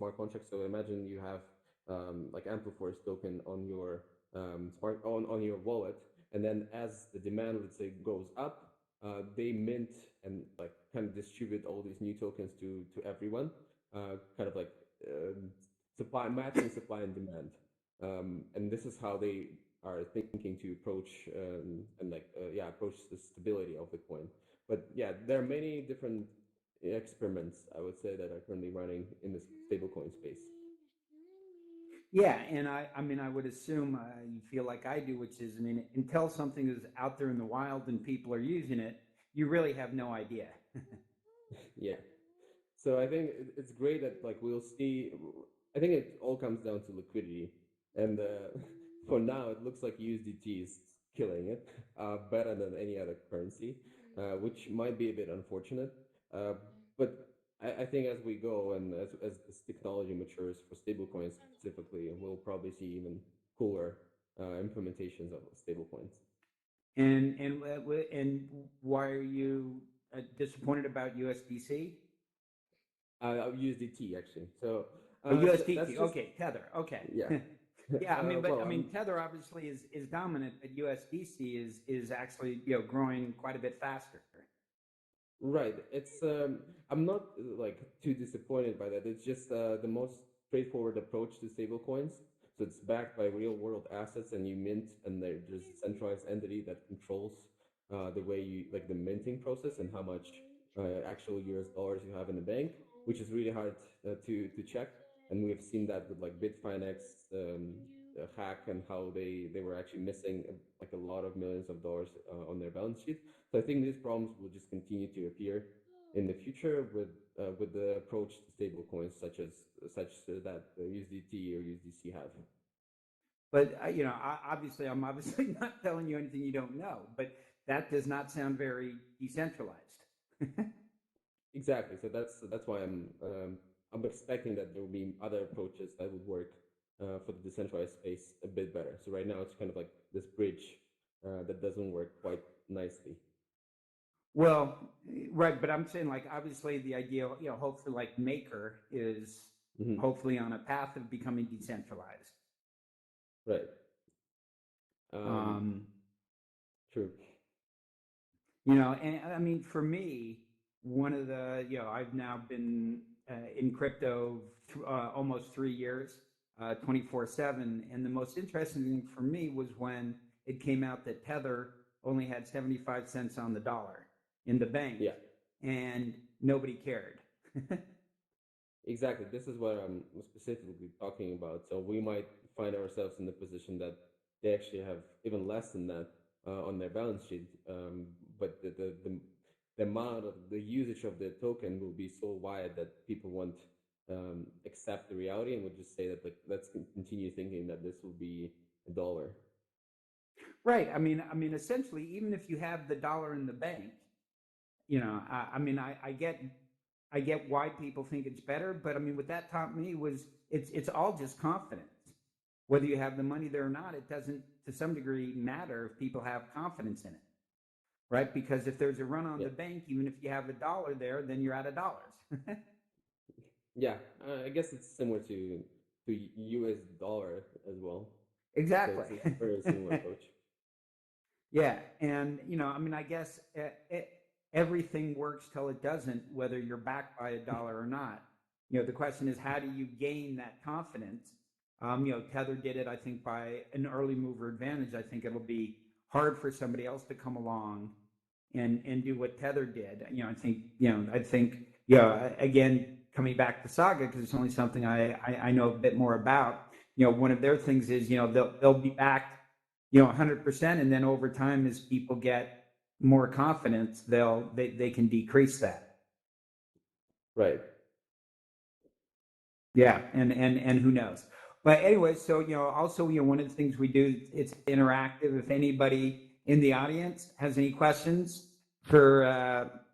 smart contract. So imagine you have like Ampliforce token on your on your wallet, and then as the demand, let's say, goes up, they mint and like kind of distribute all these new tokens to everyone, kind of like supply matching supply and demand. And this is how they are thinking to approach and like yeah, approach the stability of the coin. But yeah, there are many different experiments, I would say, that are currently running in this stablecoin space. Yeah, and I mean, I would assume you feel like I do, which is, I mean, until something is out there in the wild and people are using it, you really have no idea. Yeah. So I think it's great that like we'll see. I think it all comes down to liquidity, and for now it looks like USDT is killing it better than any other currency, which might be a bit unfortunate. Uh, but I think as we go and as this technology matures for stablecoins specifically, we'll probably see even cooler implementations of stablecoins. And why are you disappointed about USDC? USDT actually. So Oh, that's USDT. just Okay, Tether. Okay. yeah. Yeah, I mean, but I Well, mean, Tether obviously is dominant, but USDC is actually growing quite a bit faster. right. It's I'm not like too disappointed by that. It's just the most straightforward approach to stablecoins. So it's backed by real world assets, and you mint, and there's a centralized entity that controls the way you like the minting process and how much actual US dollars you have in the bank, which is really hard to check. And we have seen that with like Bitfinex hack and how they were actually missing like a lot of millions of dollars on their balance sheet. So I think these problems will just continue to appear in the future with the approach to stable coins such that USDT or USDC have. But obviously, I'm obviously not telling you anything you don't know. But that does not sound very decentralized. Exactly. So that's why I'm expecting that there will be other approaches that would work for the decentralized space a bit better. So right now it's kind of like this bridge that doesn't work quite nicely. Well, right, but I'm saying like obviously the idea, hopefully like Maker is Hmm. hopefully on a path of becoming decentralized. Right. Um, Um, True. and I mean for me, one of the I've now been in crypto almost 3 years, 24/7, and the most interesting thing for me was when it came out that Tether only had 75 cents on the dollar in the bank, Yeah. and nobody cared. Exactly. This is what I'm specifically talking about. So we might find ourselves in the position that they actually have even less than that on their balance sheet. But the amount of the usage of the token will be so wide that people won't accept the reality and would just say that like let's continue thinking that this will be a dollar. Right. I mean, essentially, even if you have the dollar in the bank, I mean, I get why people think it's better, but I mean, what that taught me was it's all just confidence. Whether you have the money there or not, it doesn't, to some degree, matter if people have confidence in it, right? Because if there's a run on Yeah. the bank, even if you have a dollar there, then you're out of dollars. Yeah. I guess it's similar to US dollar as well. So Exactly. it's a very similar approach. Yeah, and I mean, I guess everything works till it doesn't, whether you're backed by a dollar or not. The question is, how do you gain that confidence? Tether did it, I think, by an early mover advantage. I think it'll be hard for somebody else to come along and do what Tether did. I think, again, coming back to Saga because it's only something I know a bit more about. One of their things is, they'll be backed 100%, and then over time as people get more confidence they can decrease that. Right. Yeah, and who knows. But anyway, so also one of the things we do, it's interactive. If anybody in the audience has any questions for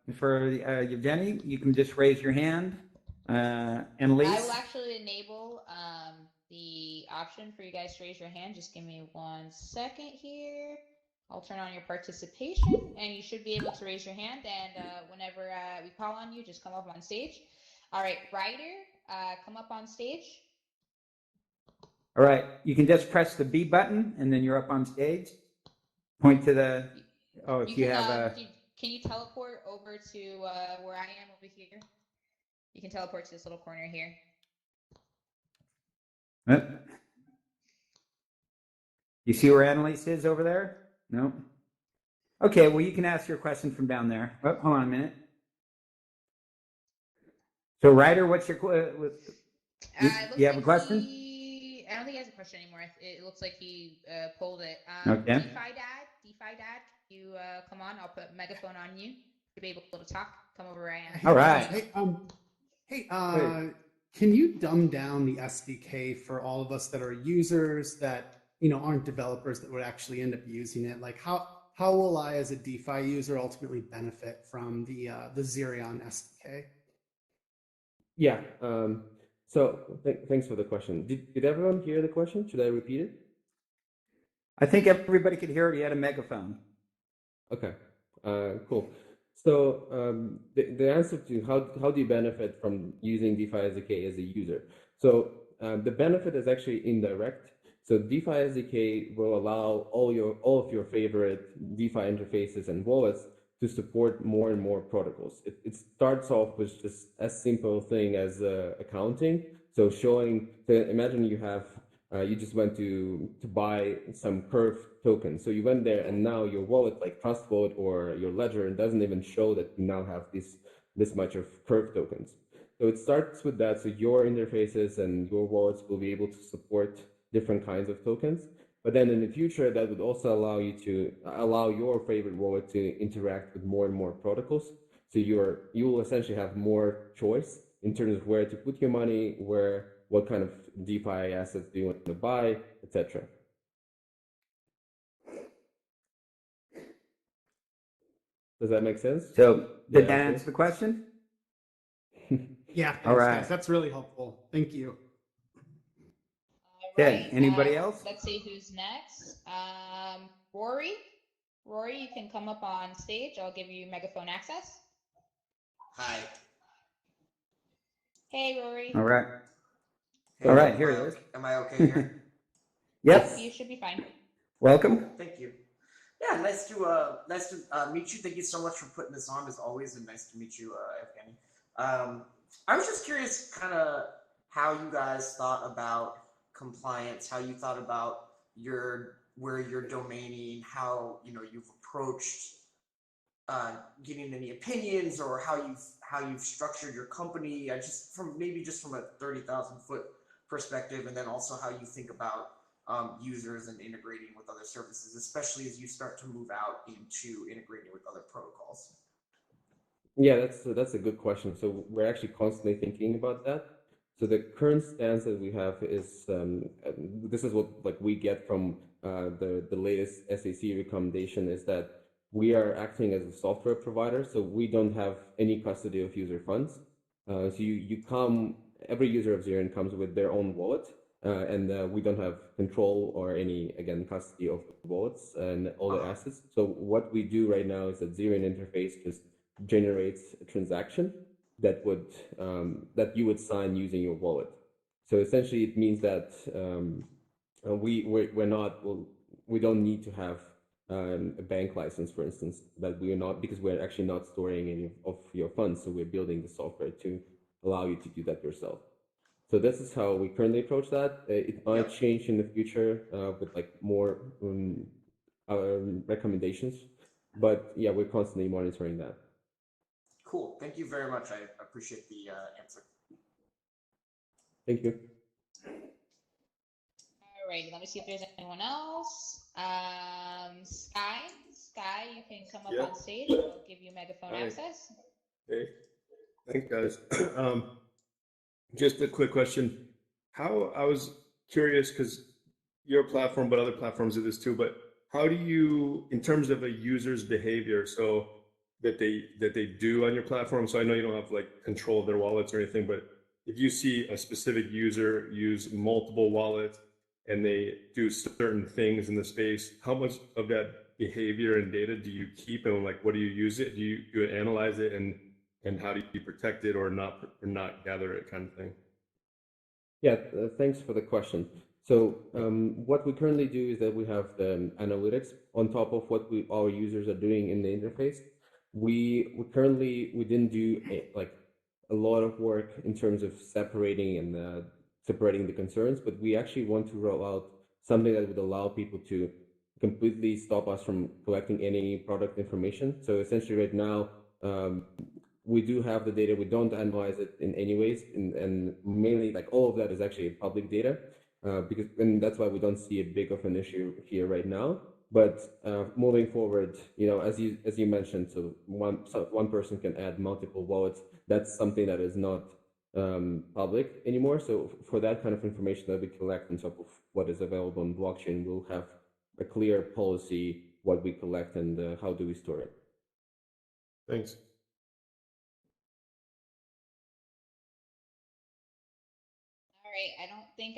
Evgeny, you can just raise your hand. I will Annalise. actually enable the option for you guys to raise your hand. Just give me 1 second here. I'll turn on your participation, and you should be able to raise your hand. And whenever we call on you, just come up on stage. All right, Ryder, come up on stage. All right, you can just press the B button and then you're up on stage. Point to the, oh, if you have a, Can you teleport over to where I am over here? You can teleport to this little corner here. you see where Annalise is over there? No? Okay, well, you can ask your question from down there. Oh, hold on a minute. So, Ryder, what's your, you have a question? I don't think he has a question anymore. It looks like he pulled it. Okay. DeFi Dad, you come on. I'll put megaphone on you to be able to talk. Come over where I am. All right. Hey, can you dumb down the SDK for all of us that are users that aren't developers that would actually end up using it? Like how will I as a DeFi user ultimately benefit from the Zerion SDK? Yeah. So thanks for the question. Did everyone hear the question? Should I repeat it? I think everybody could hear it. He had a megaphone. Okay. Cool. So the answer to how do you benefit from using DeFi SDK as a user? So the benefit is actually indirect. So DeFi SDK will allow all of your favorite DeFi interfaces and wallets to support more and more protocols. It starts off with just as simple thing as accounting. So imagine you just went to buy some Curve token. So you went there and now your wallet, like Trust Wallet or your Ledger, doesn't even show that you now have this much of Curve tokens. So it starts with that. So your interfaces and your wallets will be able to support different kinds of tokens. But then in the future, that would also allow you to allow your favorite wallet to interact with more and more protocols. So you will essentially have more choice in terms of where to put your money, what kind of DeFi assets do you want to buy, etc. Does that make sense? So did that answer the question? Yeah, thanks, all right. guys. That's really helpful. Thank you. Okay, anybody else? Let's see who's next. Rory, you can come up on stage. I'll give you megaphone access. Hi. Hey, Rory. All right. Hey, all right, here it is. Am I okay here? Yep. You should be fine. Welcome. Thank you. Yeah, nice to meet you. Thank you so much for putting this on, as always, and nice to meet you, Evgeny. I was just curious, kind of how you guys thought about compliance, how you thought about where you're domaining, how you've approached getting any opinions, or how you've structured your company. From a 30,000 foot perspective, and then also how you think about users and integrating with other services, especially as you start to move out into integrating with other protocols. Yeah, that's a good question. So we're actually constantly thinking about that. So the current stance that we have is this is what we get from the latest SEC recommendation, is that we are acting as a software provider, so we don't have any custody of user funds. So every user of Zerion comes with their own wallet, and we don't have control or any, again, custody of the wallets and all the assets. So what we do right now is that Zerion interface just generates a transaction that you would sign using your wallet. So essentially, it means that we don't need to have a bank license, for instance, because we're actually not storing any of your funds. So we're building the software to allow you to do that yourself. So this is how we currently approach that. It might change in the future with more recommendations, but yeah, we're constantly monitoring that. Cool. Thank you very much. I appreciate the answer. Thank you. All right, let me see if there's anyone else. Sky, you can come up on stage. I'll give you megaphone access. Hey, thanks, guys. Just a quick question. I was curious, because your platform, but other platforms do this too, but how do you, in terms of a user's behavior, so that they do on your platform? So I know you don't have control of their wallets or anything, but if you see a specific user use multiple wallets and they do certain things in the space, how much of that behavior and data do you keep, and what do you use it? Do you analyze it, and how do you protect it or not gather it, kind of thing? Yeah, thanks for the question. So what we currently do is that we have the analytics on top of what our users are doing in the interface. We didn't do like a lot of work in terms of separating the concerns, but we actually want to roll out something that would allow people to completely stop us from collecting any product information. So essentially, right now, we do have the data. We don't analyze it in any ways, and mainly like all of that is actually public data, and that's why we don't see a big of an issue here right now. But moving forward, as you mentioned, so one person can add multiple wallets. That's something that is not public anymore. So for that kind of information that we collect on top of what is available on blockchain, we'll have a clear policy what we collect and how do we store it. Thanks. All right, I don't think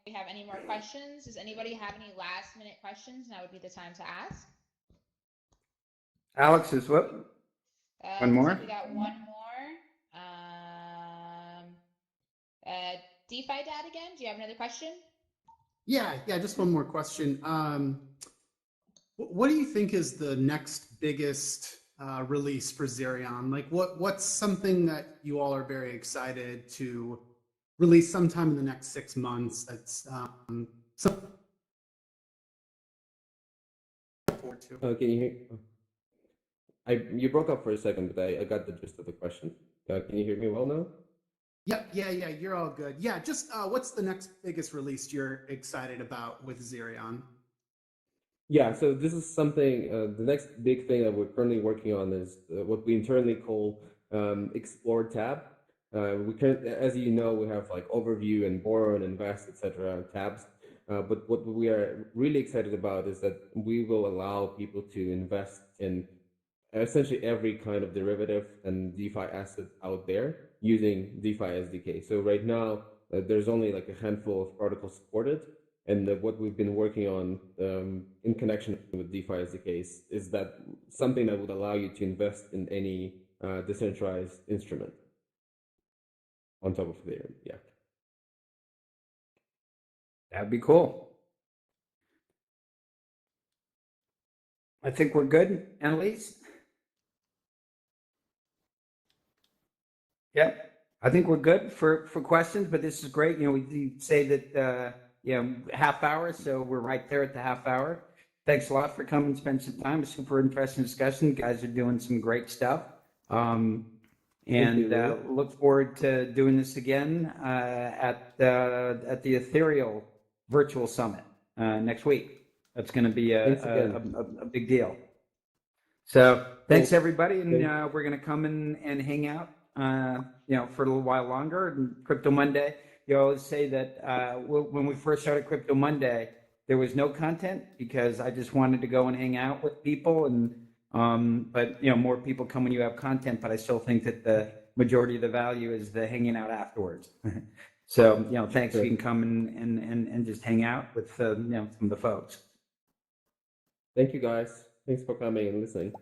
we have any more questions. Does anybody have any last minute questions? Now would be the time to ask. Alex is what? One Looks more? like we got one more. DeFi Dad again. Do you have another question? Yeah, just one more question. What do you think is the next biggest release for Zerion? Like, what's something that you all are very excited to release sometime in the next 6 months? That's something forward to. Can you hear? You broke up for a second, but I got the gist of the question. Can you hear me well now? Yeah, you're all good. Yeah, just what's the next biggest release you're excited about with Zerion? Yeah, so this is something, the next big thing that we're currently working on is what we internally call Explore tab. As you know, we have like Overview and Borrow and Invest, etc. tabs. But what we are really excited about is that we will allow people to invest in essentially every kind of derivative and DeFi asset out there using DeFi SDK. So right now, there's only like a handful of protocols supported. And what we've been working on in connection with DeFi SDKs is that something that would allow you to invest in any decentralized instrument on top of Ethereum. Yeah. That'd be cool. I think we're good, Annalise? Yeah, I think we're good for questions, but this is great. We say that, half hour, so we're right there at the half hour. Thanks a lot for coming and spending some time. A super interesting discussion. You guys are doing some great stuff. Look forward to doing this again at the Ethereal Virtual Summit next week. That's going to be a big deal. So thanks everybody, and we're going to come and hang out, for a little while longer. And Crypto Monday, you always say that when we first started Crypto Monday, there was no content because I just wanted to go and hang out with people, and but more people come when you have content. But I still think that the majority of the value is the hanging out afterwards. So thanks. You can come and just hang out with some of the folks. Thank you, guys. Thanks for coming and listening.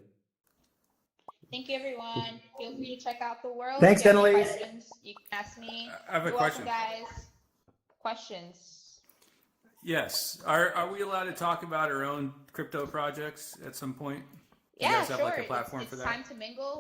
Thank you, everyone. Feel free to check out the world. Thanks, If you have any Annalise. questions, you can ask me. I have a You're question. welcome, guys. Questions? Yes. Are we allowed to talk about our own crypto projects at some point? Do you Yeah, guys have sure. like a platform it's for that? time to mingle.